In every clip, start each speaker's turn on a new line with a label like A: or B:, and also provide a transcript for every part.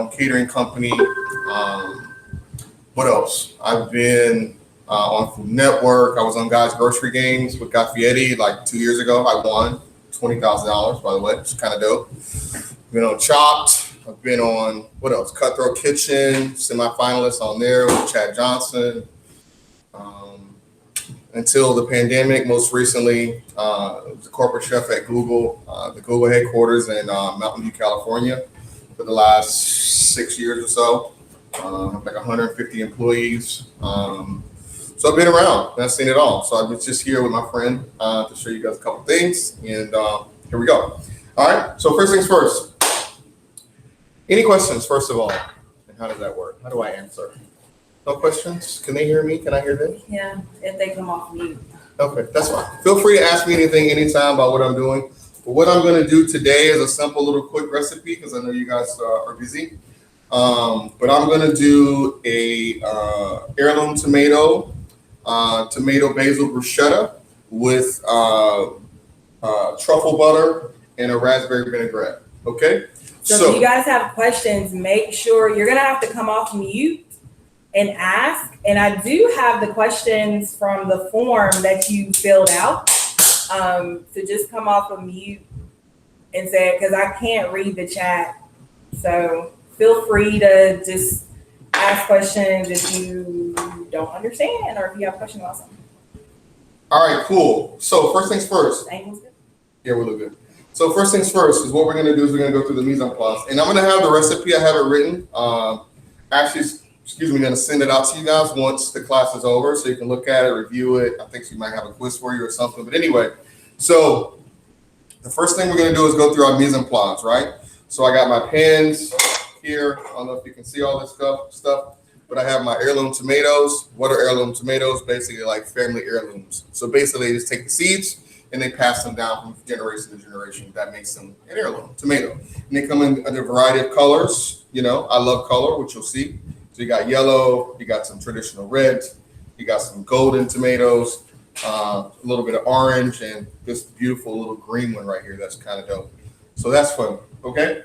A: own catering company. What else? I've been on Food Network. I was on Guys Grocery Games with Guy Fieri like 2 years ago. I won $20,000, by the way, which is kind of dope. Been on Chopped. I've been on, what else? Cutthroat Kitchen, semi-finalist on there with Chad Johnson. Until the pandemic, most recently, was a corporate chef at Google, the Google headquarters in Mountain View, California, for the last 6 years or so. Like 150 employees. So I've been around and I've seen it all. So I was just here with my friend to show you guys a couple things. And here we go. All right. So first things first. Any questions, first of all? And how does that work? How do I answer? No questions? Can they hear me? Can I hear them?
B: Yeah, if they come off mute.
A: Okay, that's fine. Feel free to ask me anything anytime about what I'm doing. But what I'm going to do today is a simple little quick recipe because I know you guys are busy. But I'm going to do a heirloom tomato basil bruschetta with truffle butter and a raspberry vinaigrette. Okay?
B: So if you guys have questions, make sure you're going to have to come off mute and ask. And I do have the questions from the form that you filled out. So just come off of mute and say, because I can't read the chat. So feel free to just ask questions if you don't understand or if you have a question about something.
A: All right, cool. So first things first.
B: Angles good?
A: Yeah, we look good. So first things first is what we're going to do is we're going to go through the mise en place. And I'm going to have the recipe. I have it written. Actually, excuse me, I'm going to send it out to you guys once the class is over so you can look at it, review it. I think she might have a quiz for you or something. But anyway, so the first thing we're going to do is go through our mise en place, right? So I got my pans here. I don't know if you can see all this stuff, but I have my heirloom tomatoes. What are heirloom tomatoes? Basically like family heirlooms. So basically they just take the seeds and they pass them down from generation to generation. That makes them an heirloom tomato. And they come in a variety of colors. You know, I love color, which you'll see. So you got yellow, you got some traditional reds, you got some golden tomatoes, a little bit of orange, and this beautiful little green one right here. That's kind of dope. So that's fun. Okay.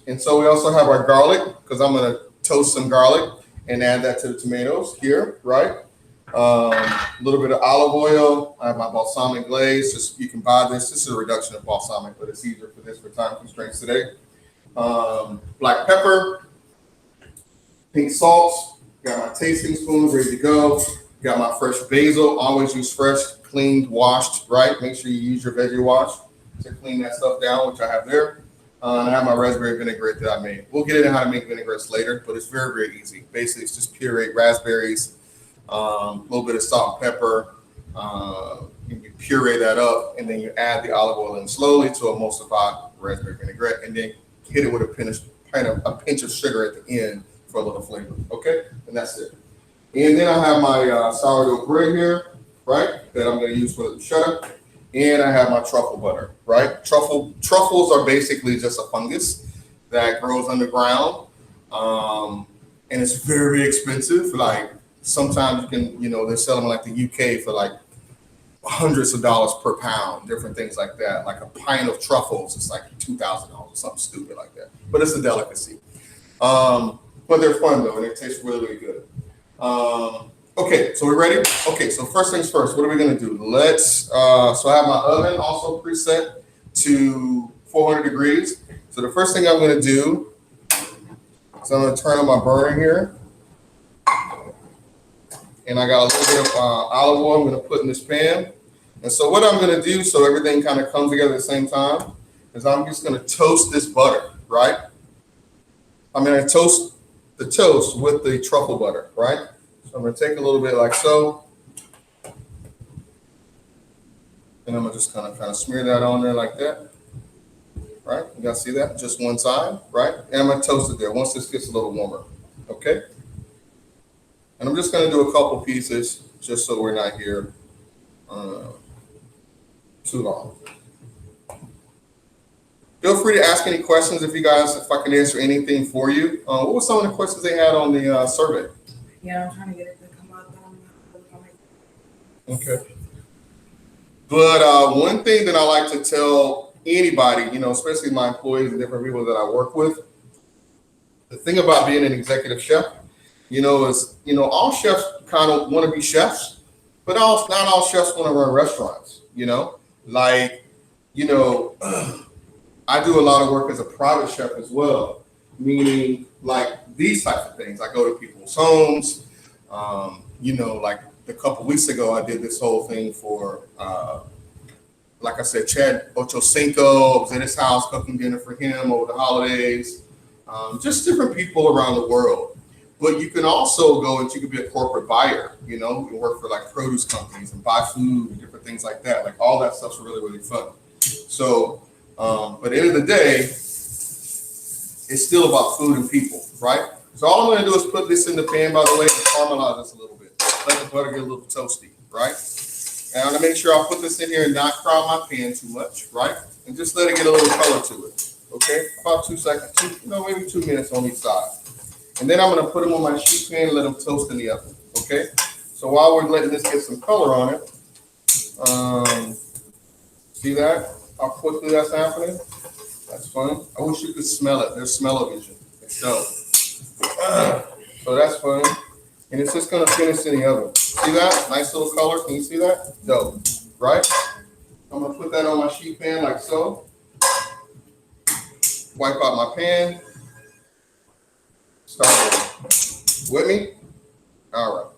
A: And so we also have our garlic because I'm going to toast some garlic and add that to the tomatoes here, right? A little bit of olive oil. I have my balsamic glaze. Just you can buy this. This is a reduction of balsamic, but it's easier for this for time constraints today. Black pepper, pink salt. Got my tasting spoons ready to go. Got my fresh basil. Always use fresh, cleaned, washed, right? Make sure you use your veggie wash to clean that stuff down, which I have there. And I have my raspberry vinaigrette that I made. We'll get into how to make vinaigrettes later, but it's very, very easy. Basically, it's just pureed raspberries, a little bit of salt and pepper. You puree that up, and then you add the olive oil in slowly to emulsify raspberry vinaigrette, and then hit it with a pinch of sugar at the end for a little flavor. Okay, and that's it. And then I have my sourdough bread here, right? That I'm going to use for the bruschetta. And I have my truffle butter, right? Truffles are basically just a fungus that grows underground. And it's very expensive. Like sometimes you can, they're selling like the UK for like hundreds of dollars per pound, different things like that. Like a pint of truffles, it's like $2,000 or something stupid like that. But it's a delicacy. But they're fun though, and they taste really, really good. Okay, so we're ready? Okay, so first things first, what are we gonna do? So I have my oven also preset to 400 degrees. So the first thing I'm gonna do is I'm gonna turn on my burner here. And I got a little bit of olive oil I'm gonna put in this pan. And so what I'm gonna do so everything kind of comes together at the same time is I'm just gonna toast this butter, right? I'm gonna toast the toast with the truffle butter, right? So I'm going to take a little bit like so, and I'm going to just kind of smear that on there like that, right? You guys see that? Just one side, right? And I'm going to toast it there once this gets a little warmer, okay? And I'm just going to do a couple pieces just so we're not here too long. Feel free to ask any questions if I can answer anything for you. What were some of the questions they had on the survey?
B: Yeah, I'm trying to get it to come out.
A: Okay. But one thing that I like to tell anybody, especially my employees and different people that I work with, the thing about being an executive chef, is all chefs kind of want to be chefs, but not all chefs want to run restaurants. Like you know, I do a lot of work as a private chef as well, meaning like these types of things. I go to people's homes. Like a couple weeks ago, I did this whole thing for, like I said, Chad Ochocinco. I was in his house cooking dinner for him over the holidays. Just different people around the world. But you can also go and you can be a corporate buyer, you can work for like produce companies and buy food and different things like that. Like all that stuff's really, really fun. So, but at the end of the day, it's still about food and people, right? So all I'm gonna do is put this in the pan, by the way, and caramelize this a little bit. Let the butter get a little toasty, right? And I'm gonna make sure I put this in here and not crowd my pan too much, right? And just let it get a little color to it, okay? About 2 seconds, maybe 2 minutes on each side. And then I'm gonna put them on my sheet pan and let them toast in the oven, okay? So while we're letting this get some color on it, see that? How quickly that's happening? That's fun. I wish you could smell it. There's smell-o-vision. So that's fun. And it's just gonna finish in the oven. See that? Nice little color. Can you see that? Dope, right? I'm gonna put that on my sheet pan like so. Wipe out my pan. Start with me. All right.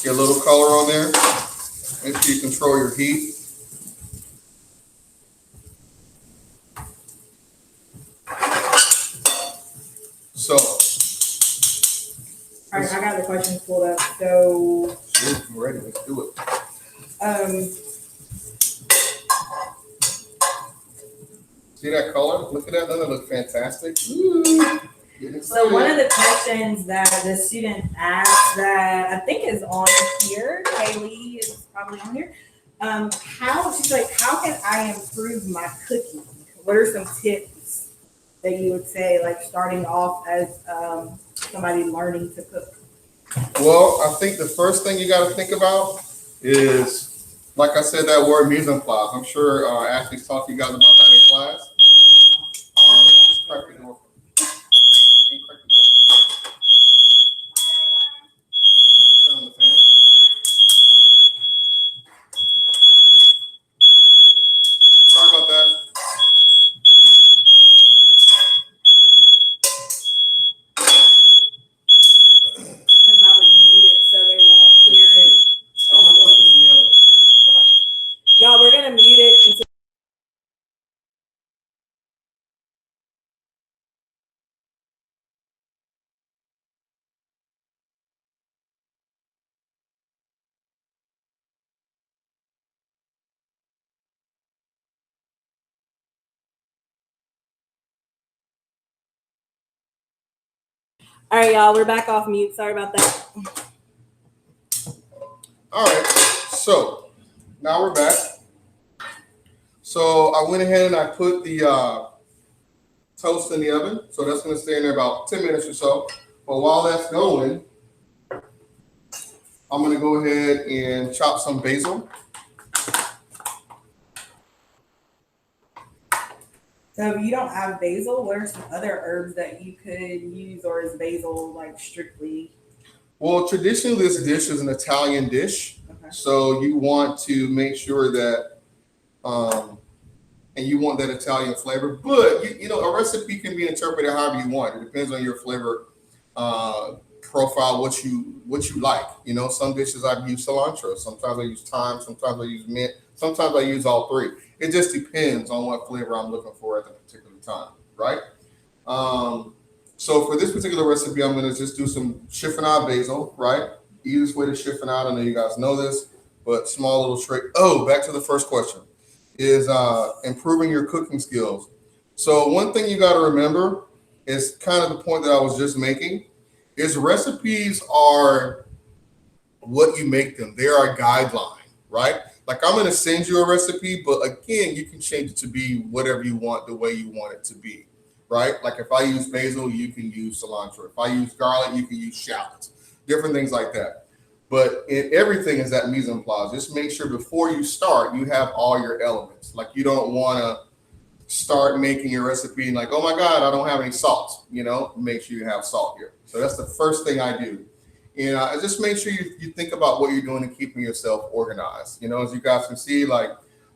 A: Get a little color on there. Make sure you control your heat. So.
B: All right, I got the questions pulled up. So.
A: I'm ready. Let's do it. See that color? Look at that. Doesn't it look fantastic? Ooh.
B: So one of the questions that the student asked that I think is on here, Kaylee is probably on here. She's like, how can I improve my cooking? What are some tips that you would say, like starting off as somebody learning to cook?
A: Well, I think the first thing you got to think about is, like I said, that word mise en place. I'm sure Ashley's taught you guys about that in class. Just crack the door. Can you crack the door? Turn on the fan. Sorry about that.
B: Can probably mute it so they won't hear it.
A: I'm gonna put this in the oven.
B: Okay. Y'all, we're gonna mute it until. All right, y'all, we're back off mute. Sorry about that.
A: All right, so now we're back. So I went ahead and I put the toast in the oven. So that's gonna stay in there about 10 minutes or so. But while that's going, I'm gonna go ahead and chop some basil.
B: So if you don't have basil, what are some other herbs that you could use, or is basil like strictly?
A: Well, traditionally this dish is an Italian dish.
B: Okay.
A: So you want to make sure that, and you want that Italian flavor, but a recipe can be interpreted however you want. It depends on your flavor profile, what you like. Some dishes I use cilantro, sometimes I use thyme, sometimes I use mint, sometimes I use all three. It just depends on what flavor I'm looking for at the particular time, right? So for this particular recipe, I'm going to just do some chiffonade basil, right? Easiest way to chiffonade, I know you guys know this, but small little trick. Oh, back to the first question, is improving your cooking skills. So one thing you got to remember is kind of the point that I was just making, is recipes are what you make them. They are a guideline, right? Like I'm going to send you a recipe, but again, you can change it to be whatever you want, the way you want it to be, right? Like if I use basil, you can use cilantro. If I use garlic, you can use shallots, different things like that. But everything is that mise en place. Just make sure before you start, you have all your elements. Like you don't want to start making your recipe and like, oh my God, I don't have any salt, make sure you have salt here. So that's the first thing I do. Just make sure you think about what you're doing and keeping yourself organized. As you guys can see, like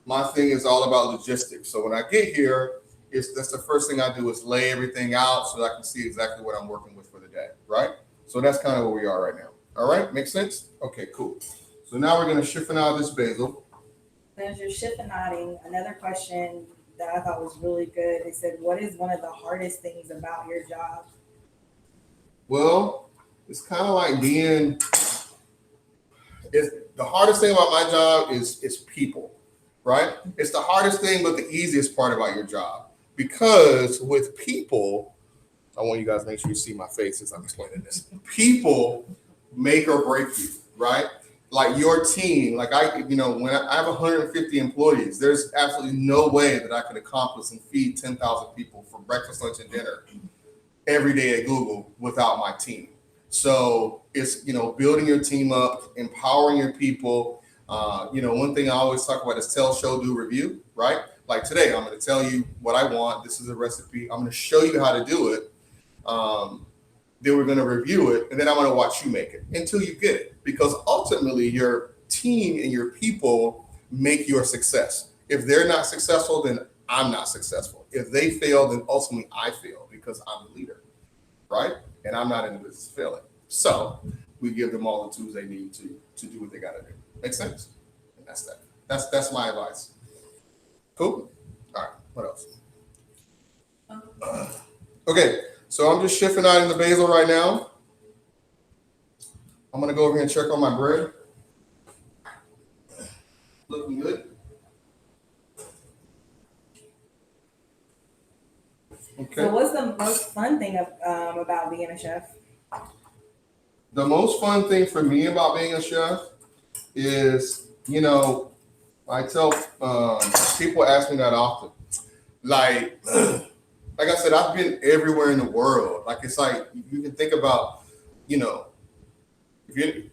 A: my thing is all about logistics. So when I get here, that's the first thing I do is lay everything out so that I can see exactly what I'm working with for the day, right? So that's kind of where we are right now. All right, makes sense? Okay, cool. So now we're going to chiffonade this basil.
B: As you're chiffonading, another question that I thought was really good, it said, what is one of the hardest things about your job?
A: Well, it's kind of like the hardest thing about my job is people, right? It's the hardest thing, but the easiest part about your job. Because with people, I want you guys to make sure you see my face as I'm explaining this. People make or break you, right? Like your team, like when I have 150 employees, there's absolutely no way that I could accomplish and feed 10,000 people for breakfast, lunch, and dinner every day at Google without my team. So it's, building your team up, empowering your people. One thing I always talk about is tell, show, do, review, right? Like today, I'm going to tell you what I want. This is a recipe. I'm going to show you how to do it. Then we're going to review it, and then I'm going to watch you make it until you get it. Because ultimately, your team and your people make your success. If they're not successful, then I'm not successful. If they fail, then ultimately I fail because I'm the leader, right? And I'm not in the business of failing. So we give them all the tools they need to do what they got to do. Make sense? And that's that. That's my advice. Cool. All right. What else? Okay. So I'm just chiffonading the basil right now. I'm gonna go over here and check on my bread. Looking good. Okay.
B: So what's the most fun thing about being a chef?
A: The most fun thing for me about being a chef is, I tell people ask me that often. Like I said, I've been everywhere in the world. Like it's like you can think about, if you're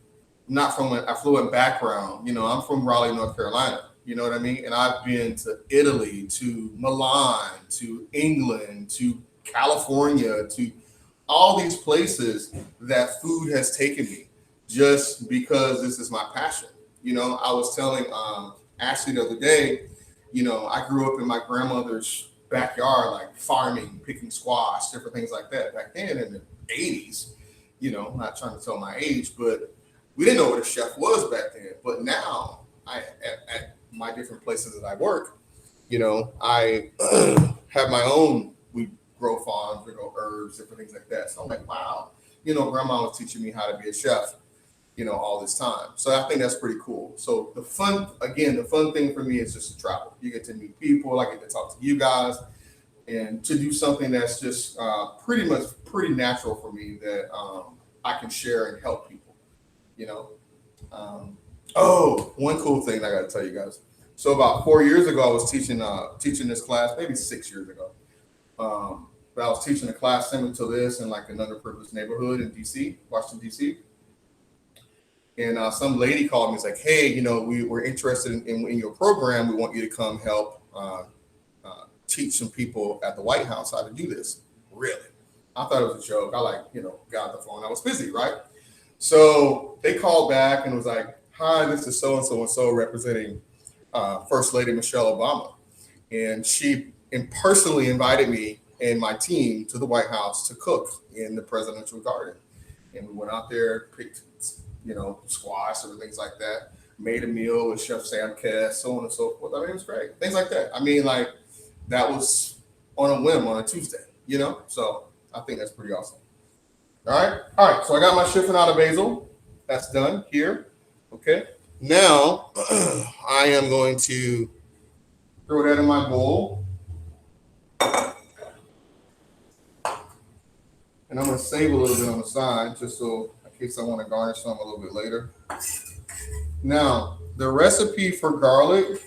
A: not from an affluent background, I'm from Raleigh, North Carolina. You know what I mean? And I've been to Italy, to Milan, to England, to California, to all these places that food has taken me just because this is my passion. I was telling Ashley the other day, I grew up in my grandmother's backyard, like farming, picking squash, different things like that. Back then in the 80s, I'm not trying to tell my age, but we didn't know what a chef was back then. But now at my different places that I work, I have my own, we grow farms, we grow herbs, different things like that. So I'm like, wow, grandma was teaching me how to be a chef, all this time. So I think that's pretty cool. So the fun thing for me is just to travel. You get to meet people, I get to talk to you guys, and to do something that's just pretty natural for me that I can share and help people, one cool thing I got to tell you guys. So about 4 years ago, I was teaching this class, maybe 6 years ago. But I was teaching a class similar to this in like an underprivileged neighborhood in DC, Washington, DC. And some lady called me and was like, hey, we're interested in your program. We want you to come help teach some people at the White House how to do this. Really? I thought it was a joke. I got the phone. I was busy, right? So they called back and was like, hi, this is so-and-so and so representing First Lady Michelle Obama. And she personally invited me and my team to the White House to cook in the presidential garden. And we went out there, picked, squash or things like that, made a meal with Chef Sam Kess, so on and so forth. I mean, it was great. Things like that. I mean, like that was on a whim on a Tuesday, So I think that's pretty awesome. All right. So I got my chiffonade basil. That's done here. Okay. Now I am going to throw that in my bowl. And I'm going to save a little bit on the side just so in case I want to garnish some a little bit later. Now, the recipe for garlic,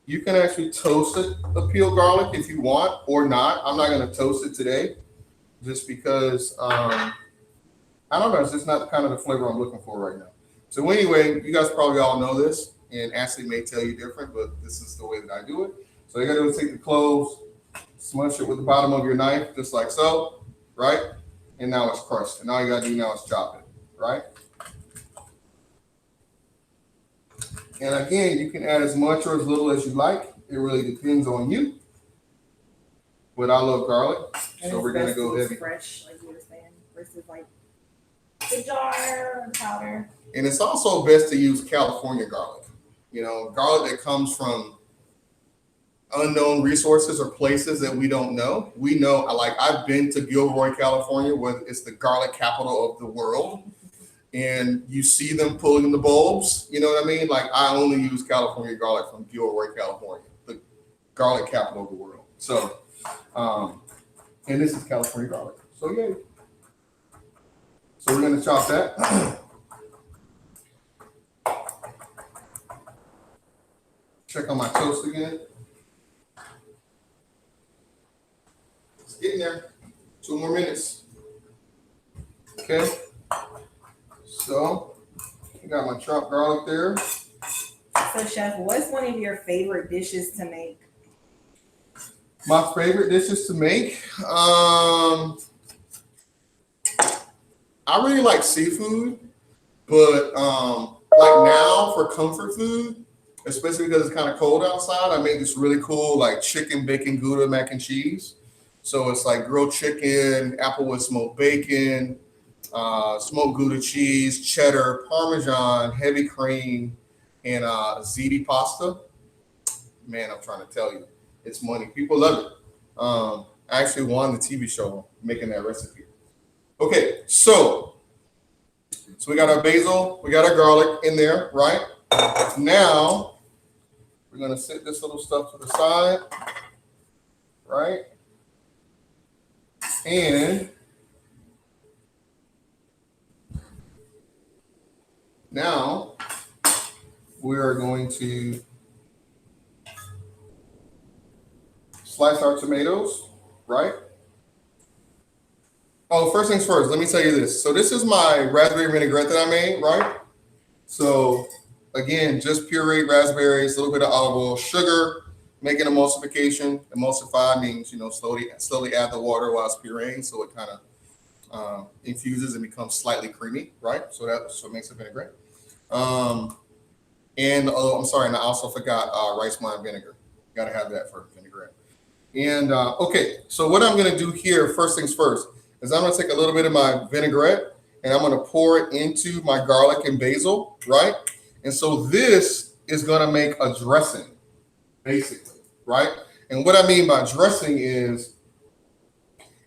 A: you can actually toast the peeled garlic if you want or not. I'm not going to toast it today just because, I don't know, it's just not kind of the flavor I'm looking for right now. So anyway, you guys probably all know this, and Ashley may tell you different, but this is the way that I do it. So you got to take the cloves, Smush it with the bottom of your knife, just like so, right? And now it's crushed. And all you gotta do now is chop it, right? And again, you can add as much or as little as you like. It really depends on you. But I love garlic, so we're gonna go heavy.
B: Fresh, like you were saying, versus like the jar and powder.
A: And it's also best to use California garlic. You know, garlic that comes from unknown resources or places that we don't know. We know, like I've been to Gilroy, California, where it's the garlic capital of the world. And you see them pulling the bulbs, you know what I mean? Like I only use California garlic from Gilroy, California, the garlic capital of the world. So, and this is California garlic. So yay. So we're gonna chop that. Check on my toast again. It's getting there. 2 more minutes. Okay. So, I got my chopped garlic there.
B: So, Chef, what's one of your favorite dishes to make?
A: My favorite dishes to make? I really like seafood, but like now for comfort food, especially because it's kind of cold outside, I make this really cool like chicken bacon Gouda mac and cheese. So it's like grilled chicken, applewood smoked bacon, smoked Gouda cheese, cheddar, Parmesan, heavy cream, and ziti pasta. Man, I'm trying to tell you, it's money. People love it. I actually won the TV show making that recipe. Okay, so we got our basil, we got our garlic in there, right? Now, we're gonna set this little stuff to the side, right? And now we are going to slice our tomatoes, right? Oh, first things first, let me tell you this. So this is my raspberry vinaigrette that I made, right? So again, just pureed raspberries, a little bit of olive oil, sugar, making emulsification. Emulsify means, you know, slowly add the water while it's pureeing, so it kind of infuses and becomes slightly creamy, right? So it makes a vinaigrette. And I'm sorry, and I also forgot rice wine vinegar. Got to have that for vinaigrette. And okay, so what I'm going to do here, first things first, is I'm going to take a little bit of my vinaigrette and I'm going to pour it into my garlic and basil, right? And so this is going to make a dressing, basically, right? And what I mean by dressing is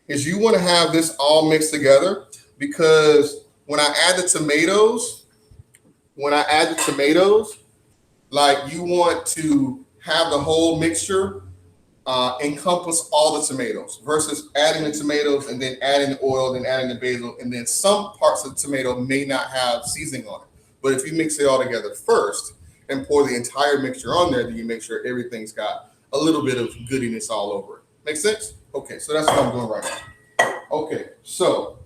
A: you want to have this all mixed together, because when I add the tomatoes, like you want to have the whole mixture encompass all the tomatoes versus adding the tomatoes and then adding the oil, then adding the basil, and then some parts of the tomato may not have seasoning on it. But if you mix it all together first and pour the entire mixture on there, then you make sure everything's got a little bit of goodiness all over it. Make sense? Okay, so that's what I'm doing right now. Okay, so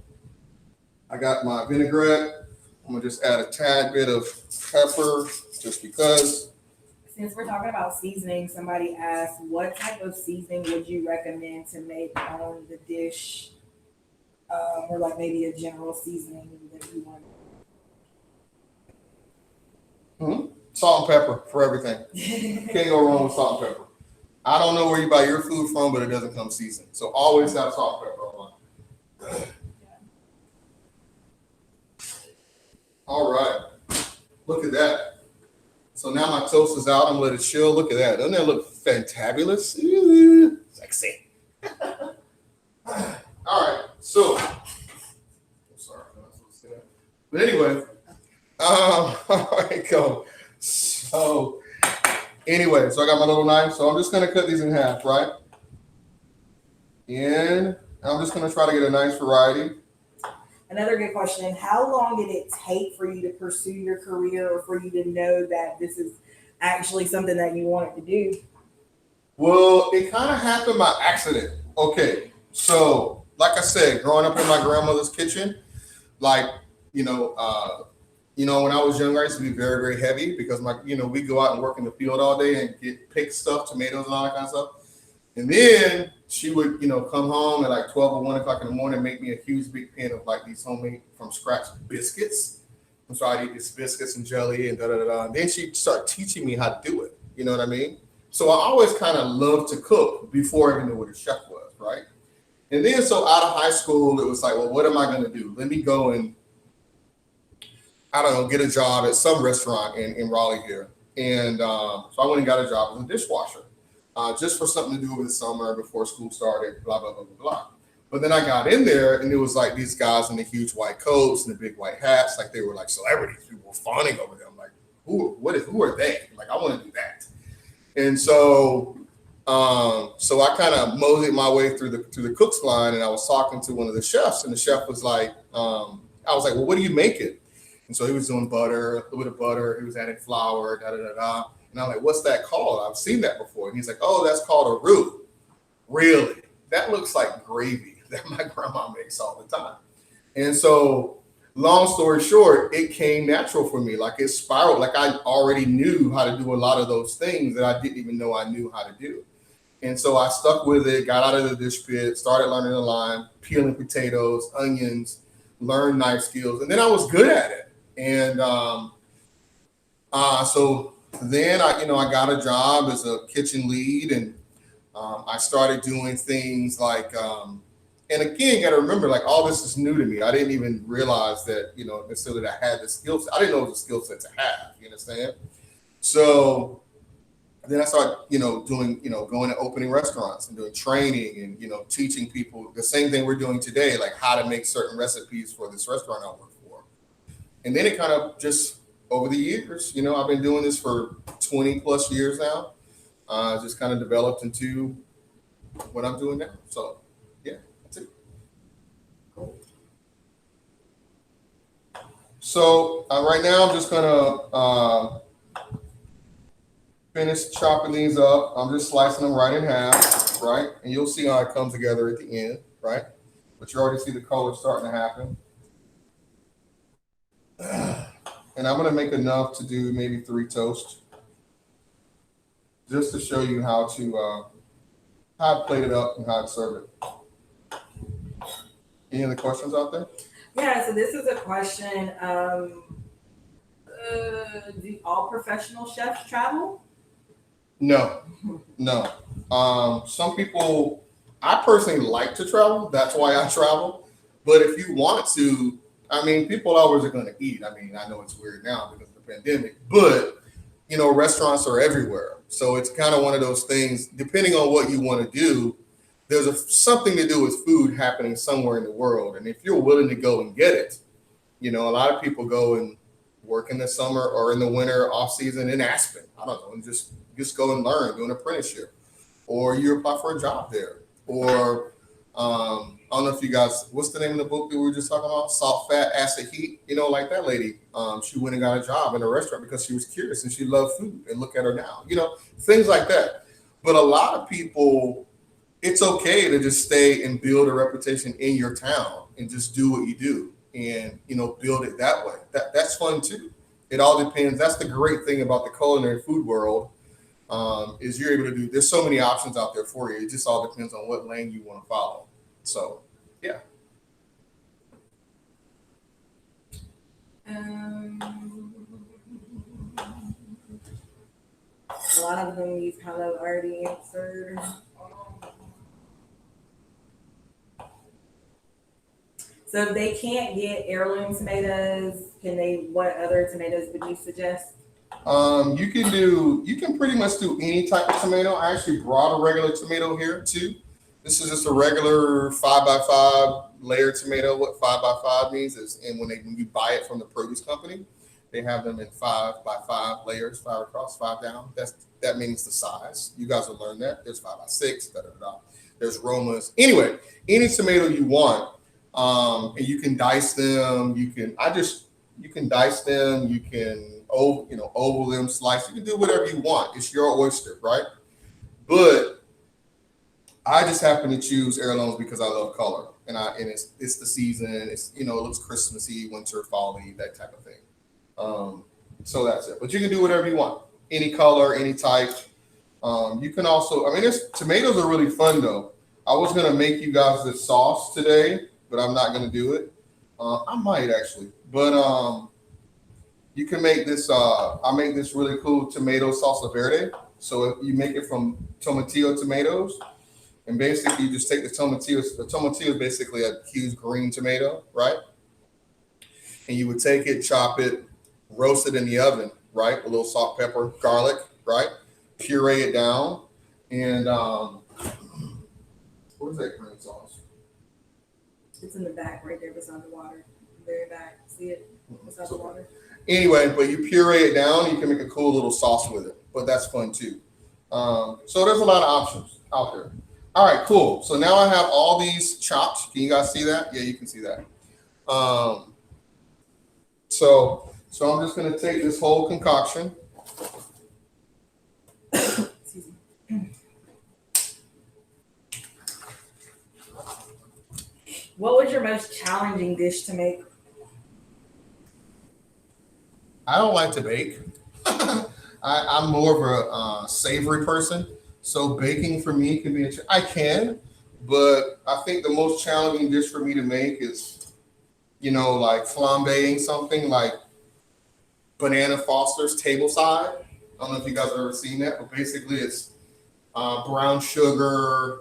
A: I got my vinaigrette. I'm gonna just add a tad bit of pepper just because.
B: Since we're talking about seasoning, somebody asked, what type of seasoning would you recommend to make on the dish? Or like maybe a general seasoning that you want?
A: Salt and pepper for everything. Can't go wrong with salt and pepper. I don't know where you buy your food from, but it doesn't come seasoned. So always have salt and pepper on. All right. Look at that. So now my toast is out. I'm gonna let it chill. Look at that. Doesn't that look fantabulous? Sexy. All right. So, sorry, I'm not supposed to say that. But anyway, all right, go. So anyway, so I got my little knife. So I'm just gonna cut these in half, right? And I'm just gonna try to get a nice variety.
B: Another good question. How long did it take for you to pursue your career, or for you to know that this is actually something that you wanted to do?
A: Well, it kind of happened by accident. Okay, so like I said, growing up in my grandmother's kitchen, like, when I was younger, I used to be very, very heavy because we go out and work in the field all day and pick stuff, tomatoes and all that kind of stuff. And then she would, come home at like 12 or 1 o'clock in the morning, make me a huge big pan of like these homemade from scratch biscuits. And so I'd eat these biscuits and jelly and da da da da. And then she'd start teaching me how to do it. You know what I mean? So I always kind of loved to cook before I even knew what a chef was, right? And then so out of high school, it was like, well, what am I going to do? Let me go and, I don't know, get a job at some restaurant in Raleigh here. And so I went and got a job as a dishwasher. Just for something to do over the summer before school started, blah, blah, blah, blah, blah. But then I got in there and it was like these guys in the huge white coats and the big white hats, like they were like celebrities. People were fawning over them. Like, who are they? Like, I want to do that. And so I kind of moseyed my way through the cook's line, and I was talking to one of the chefs, and the chef was like, I was like, well, what are you making? And so he was doing butter, a little bit of butter. He was adding flour, da da da da. And I'm like, what's that called? I've seen that before. And he's like, oh, that's called a roux. Really? That looks like gravy that my grandma makes all the time. And so, long story short, it came natural for me. Like it spiraled. Like I already knew how to do a lot of those things that I didn't even know I knew how to do. And so I stuck with it, got out of the dish pit, started learning the line, peeling potatoes, onions, learned knife skills, and then I was good at it. And so then I got a job as a kitchen lead, and I started doing things like, and again, you got to remember, like all this is new to me. I didn't even realize that, necessarily that I had the skill set. I didn't know it was a skill set to have, you understand? So then I started, doing, going to opening restaurants and doing training and, teaching people the same thing we're doing today, like how to make certain recipes for this restaurant I work for. And then it kind of just over the years, I've been doing this for 20 plus years now. Just kind of developed into what I'm doing now. So, yeah, that's it. Cool. So right now I'm just gonna finish chopping these up. I'm just slicing them right in half, right? And you'll see how it comes together at the end, right? But you already see the color starting to happen. And I'm gonna make enough to do maybe 3 toasts, just to show you how to plate it up and how to serve it. Any other questions out there?
B: Yeah, so this is a question. Do all professional chefs travel?
A: No. Some people, I personally like to travel. That's why I travel. But if you want to, people always are going to eat. I know it's weird now because of the pandemic, but restaurants are everywhere. So it's kind of one of those things, depending on what you want to do, there's something to do with food happening somewhere in the world. And if you're willing to go and get it, a lot of people go and work in the summer or in the winter off season in Aspen. I don't know, and just go and learn, do an apprenticeship, or you apply for a job there. Or I don't know if you guys, what's the name of the book that we were just talking about? Salt, Fat, Acid, Heat. Like that lady, she went and got a job in a restaurant because she was curious and she loved food. And look at her now, things like that. But a lot of people, it's okay to just stay and build a reputation in your town and just do what you do and, build it that way. That's fun too. It all depends. That's the great thing about the culinary food world, is you're able to do, there's so many options out there for you. It just all depends on what lane you want to follow. So, yeah.
B: A lot of them you've kind of already answered. So if they can't get heirloom tomatoes, what other tomatoes would you suggest?
A: You can pretty much do any type of tomato. I actually brought a regular tomato here too. This is just a regular 5x5 layered tomato. What 5x5 means is, and when you buy it from the produce company, they have them in 5x5 layers, 5 across, 5 down. That means the size. You guys will learn that. There's 5x6, da da da. There's Romas. Anyway, any tomato you want, and you can dice them. You can dice them. You can oval them, slice. You can do whatever you want. It's your oyster, right? But I just happen to choose heirlooms because I love color, and it's the season. It's it looks Christmassy, winter, fall-y, that type of thing. So that's it. But you can do whatever you want, any color, any type. You can also, I mean, tomatoes are really fun though. I was gonna make you guys this sauce today, but I'm not gonna do it. I might actually, but you can make this. I make this really cool tomato salsa verde. So you make it from tomatillo tomatoes, and basically you just take the tomatillos. The tomatillo is basically a huge green tomato, right? And you would take it, chop it, roast it in the oven, right? A little salt, pepper, garlic, right? Puree it down, and what is that green sauce?
B: It's in the back right there beside the water. Very back. See it beside the water?
A: Anyway, but you puree it down, you can make a cool little sauce with it. But that's fun too. So there's a lot of options out there. All right, cool. So now I have all these chopped. Can you guys see that? Yeah, you can see that. So I'm just gonna take this whole concoction.
B: What was your most challenging dish to make?
A: I don't like to bake. I'm more of a savory person. So baking for me can be I can, but I think the most challenging dish for me to make is, like flambeing something like banana Foster's table side. I don't know if you guys have ever seen that, but basically it's brown sugar.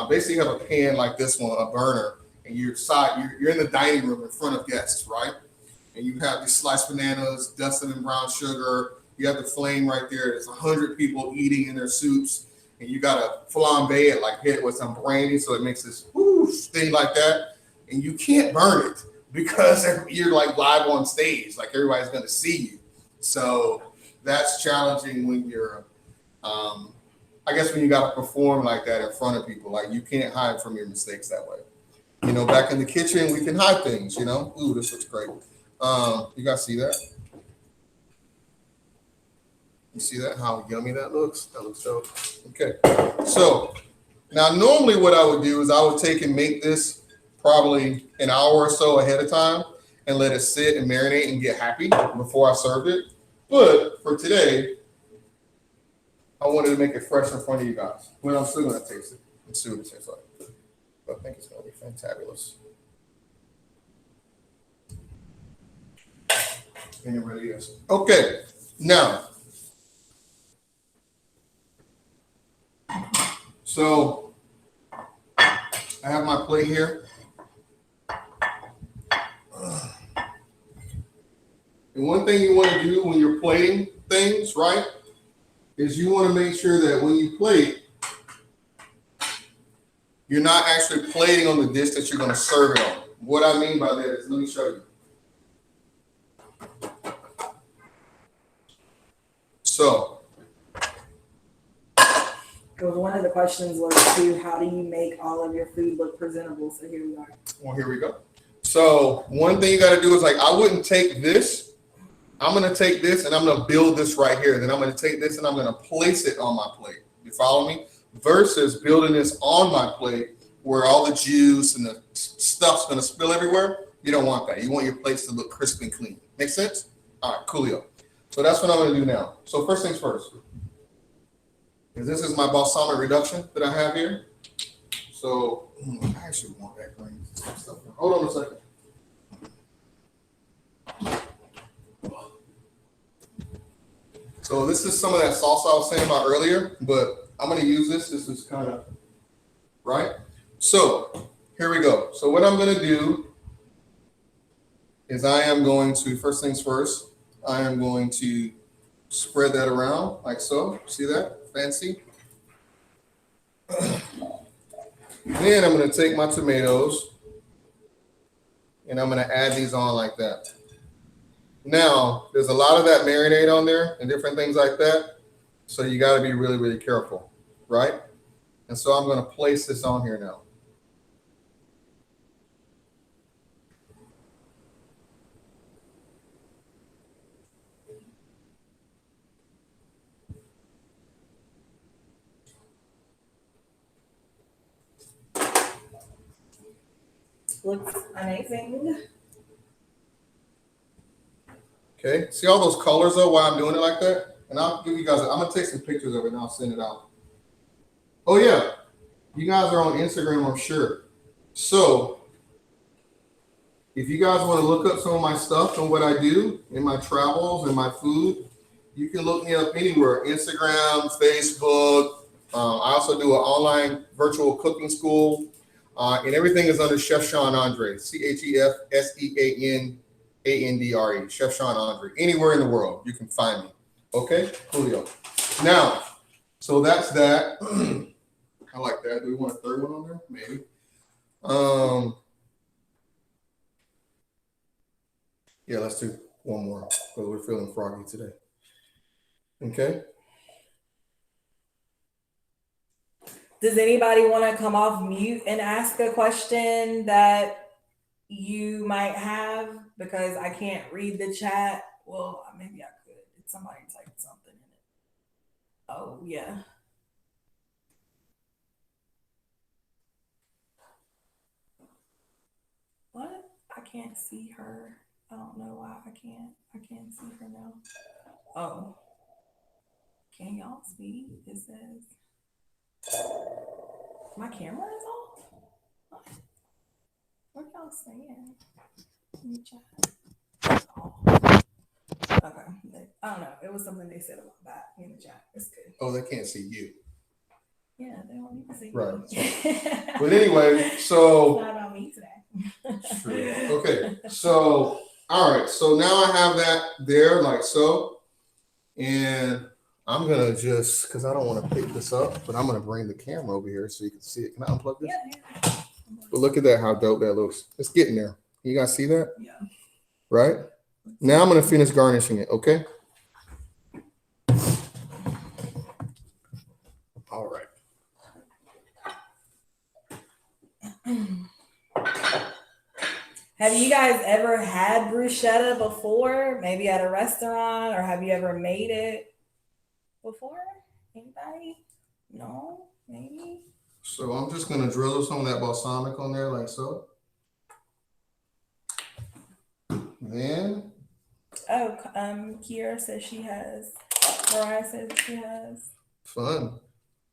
A: Basically you have a pan like this one, a burner, and you're in the dining room in front of guests, right? And you have these sliced bananas, dusted in brown sugar. You have the flame right there. There's 100 people eating in their soups, and you gotta flambe it, like hit it with some brandy, so it makes this whoosh thing like that. And you can't burn it because you're like live on stage, like everybody's gonna see you. So that's challenging when you're, I guess, when you gotta perform like that in front of people. Like you can't hide from your mistakes that way. Back in the kitchen, we can hide things. Ooh, this looks great. You guys see that? You see that? How yummy that looks? That looks dope. Okay. So now normally what I would do is I would take and make this probably an hour or so ahead of time and let it sit and marinate and get happy before I served it. But for today, I wanted to make it fresh in front of you guys. But I'm still going to taste it and see what it tastes like. But I think it's going to be fantabulous. And it really is. Okay, now, so I have my plate here. And one thing you want to do when you're plating things, right, is you want to make sure that when you plate, you're not actually plating on the dish that you're going to serve it on. What I mean by that is, let me show you. So,
B: one of the questions was too, how do you make all of your food look presentable? So here we are.
A: Well, here we go. So one thing you got to do is I wouldn't take this. I'm going to take this and I'm going to build this right here. Then I'm going to take this and I'm going to place it on my plate. You follow me? Versus building this on my plate where all the juice and the stuff's going to spill everywhere. You don't want that. You want your plates to look crisp and clean. Make sense? All right, coolio. So that's what I'm going to do now. So first things first. This is my Balsamic Reduction that I have here. So I actually want that green stuff. Hold on a second. So this is some of that salsa I was saying about earlier, but I'm going to use this. This is kind of, right? So here we go. So what I'm going to do is I am going to, first things first, I am going to spread that around like so. See that? Fancy. Then I'm going to take my tomatoes and I'm going to add these on like that. Now, there's a lot of that marinade on there and different things like that. So you got to be really, really careful, right? And so I'm going to place this on here now.
B: Looks amazing.
A: Okay, see all those colors though, why I'm doing it like that? And I'll give you guys, I'm going to take some pictures of it and I'll send it out. Oh, yeah. You guys are on Instagram, I'm sure. So if you guys want to look up some of my stuff and what I do in my travels and my food, you can look me up anywhere. Instagram, Facebook. I also do an online virtual cooking school. And everything is under Chef Sean Andre, ChefSeanAndre, Chef Sean Andre. Anywhere in the world, you can find me. Okay, Julio. Now, so that's that. I like that. Do we want a third one on there? Maybe. Yeah, let's do one more because we're feeling froggy today. Okay.
B: Does anybody want to come off mute and ask a question that you might have? Because I can't read the chat. Well, maybe I could. Did somebody type something in it? Oh, yeah. What? I can't see her. I don't know why I can't see her now. Oh. Can y'all see? It says my camera is off? What y'all saying in the chat? Oh. Okay. I don't know. It was something they said about that in the chat. It's good.
A: Oh, they can't see you.
B: Yeah, they don't need to see
A: Right.
B: me.
A: But anyway, so.
B: It's not about me today.
A: True. Okay. So, all right. So now I have that there like so. And I'm going to just, because I don't want to pick this up, but I'm going to bring the camera over here so you can see it. Can I unplug this?
B: Yeah.
A: But look at that, how dope that looks. It's getting there. You guys see that?
B: Yeah.
A: Right? Now I'm going to finish garnishing it, okay? All right.
B: Have you guys ever had bruschetta before? Maybe at a restaurant, or have you ever made it before? Anybody? No? Maybe?
A: So I'm just going to drizzle some of that balsamic on there like so. Then.
B: Oh, Kiera says she has. Mariah says she has.
A: Fun.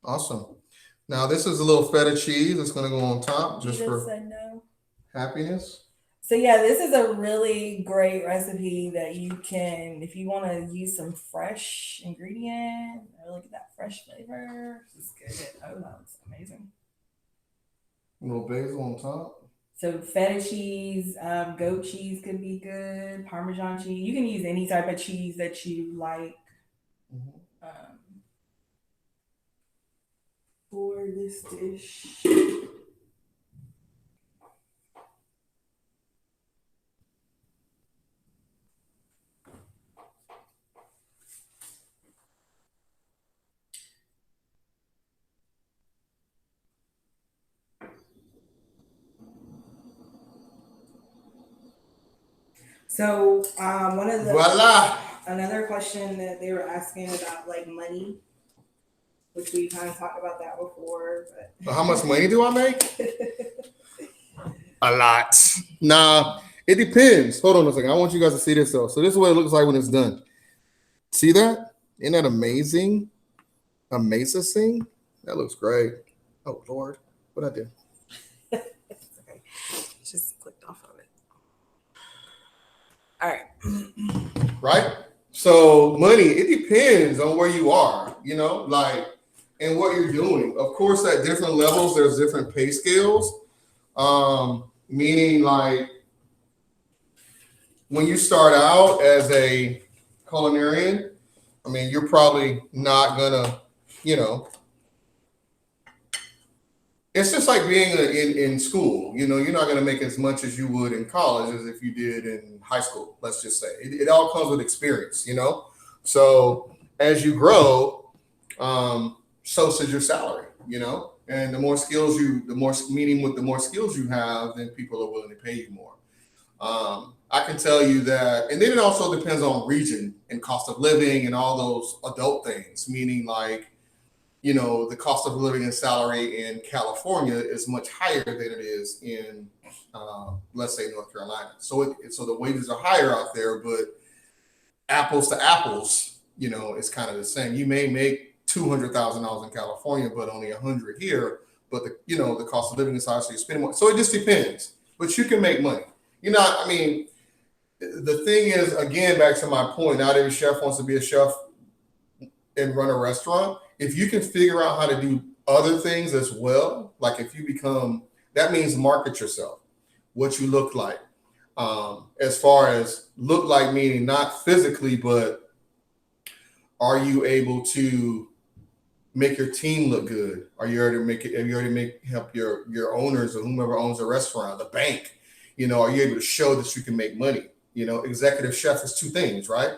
A: Awesome. Now this is a little feta cheese that's going to go on top just for
B: said no.
A: Happiness.
B: So yeah, this is a really great recipe that you can, if you want to use some fresh ingredient, really get that fresh flavor. It's good. Oh, that looks amazing.
A: A little basil on top.
B: So feta cheese, goat cheese could be good. Parmesan cheese. You can use any type of cheese that you like. For this dish. So one of the another question that they were asking about like money, which we kind of talked about that before. But
A: how much money do I make? A lot. Nah, it depends. Hold on a second. I want you guys to see this though. So this is what it looks like when it's done. See that? Isn't that amazing? Amazing. That looks great. Oh Lord, what I did?
B: It's okay. Just clicked off of it. All right.
A: Right? So money, it depends on where you are, you know, like, and what you're doing. Of course, at different levels, there's different pay scales. Meaning like when you start out as a culinarian, I mean, you're probably not gonna, you know, it's just like being in school. You know, you're not going to make as much as you would in college as if you did in high school. Let's just say it all comes with experience, you know. So as you grow, so should your salary, you know. And the more skills the more skills you have, then people are willing to pay you more. I can tell you that, and then it also depends on region and cost of living and all those adult things. Meaning like, you know, the cost of living and salary in California is much higher than it is in, let's say, North Carolina. So so the wages are higher out there, but apples to apples, it's kind of the same. You may make $200,000 in California, but only 100 here. But the cost of living is high, so you spend more. So it just depends. But you can make money. I mean, the thing is, again, back to my point. Not every chef wants to be a chef and run a restaurant. If you can figure out how to do other things as well, like if you become, that means market yourself, what you look like. As far as look like, meaning not physically, but are you able to make your team look good? Are you already help your owners or whomever owns a restaurant, the bank? Are you able to show that you can make money? Executive chef is two things, right?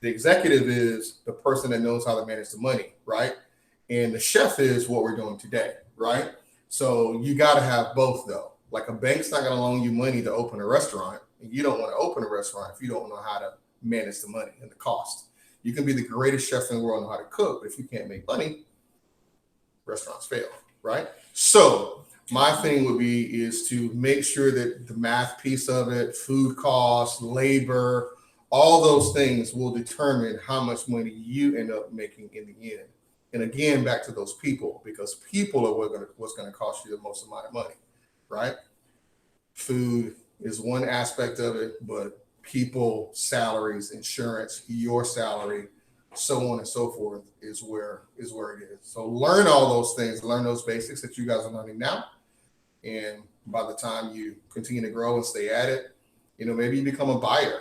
A: The executive is the person that knows how to manage the money, right? And the chef is what we're doing today, right? So you got to have both, though. Like a bank's not going to loan you money to open a restaurant, and you don't want to open a restaurant if you don't know how to manage the money and the cost. You can be the greatest chef in the world and know how to cook, but if you can't make money, restaurants fail, right? So my thing would be is to make sure that the math piece of it, food costs, labor, all those things will determine how much money you end up making in the end. And again, back to those people, because people are what's going to cost you the most amount of money, right? Food is one aspect of it, but people, salaries, insurance, your salary, so on and so forth is where it is. So learn all those things, learn those basics that you guys are learning now. And by the time you continue to grow and stay at it, maybe you become a buyer,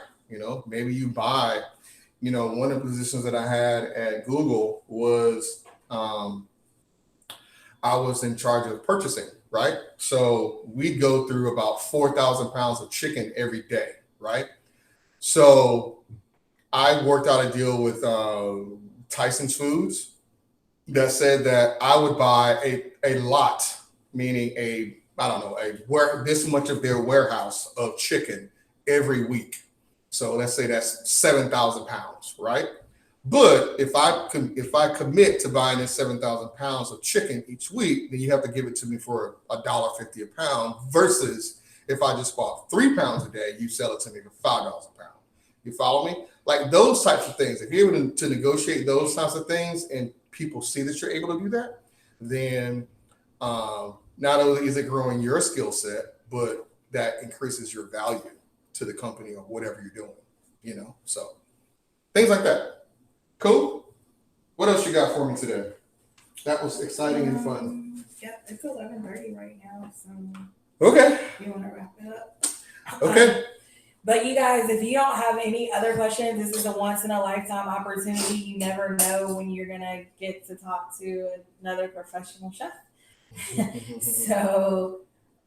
A: maybe you buy, one of the positions that I had at Google was I was in charge of purchasing, right? So we'd go through about 4,000 pounds of chicken every day, right? So I worked out a deal with Tyson's Foods that said that I would buy a lot, meaning this much of their warehouse of chicken every week. So let's say that's 7,000 pounds, right? But if I commit to buying this 7,000 pounds of chicken each week, then you have to give it to me for $1.50 a pound versus if I just bought 3 pounds a day, you sell it to me for $5 a pound. You follow me? Like those types of things. If you're able to negotiate those types of things and people see that you're able to do that, then not only is it growing your skill set, but that increases your value to the company or whatever you're doing, so things like that. Cool. What else you got for me today? That was exciting and fun.
B: Yep, it's 11:30 right now, so
A: okay.
B: You want to wrap it up?
A: Okay.
B: But you guys, if you don't have any other questions, this is a once in a lifetime opportunity. You never know when you're gonna get to talk to another professional chef. So,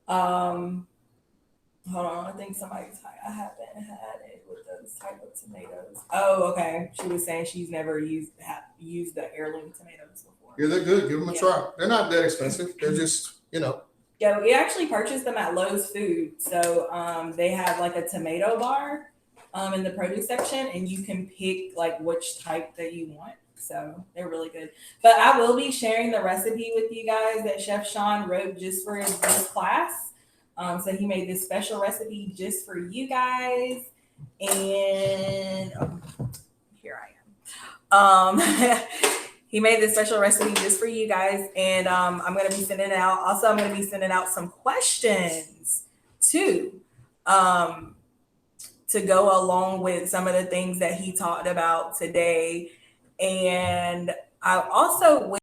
B: hold on. I think I haven't had it with those type of tomatoes. Oh, okay. She was saying she's never used the heirloom tomatoes before.
A: Yeah, they're good. Give them a try. They're not that expensive. They're just,
B: Yeah, we actually purchased them at Lowe's Food. So they have like a tomato bar in the produce section, and you can pick like which type that you want. So they're really good. But I will be sharing the recipe with you guys that Chef Sean wrote just for this class. So he made this special recipe just for you guys. And here I am. He made this special recipe just for you guys. And I'm going to be sending it out. Also, I'm going to be sending out some questions too, to go along with some of the things that he talked about today. And I also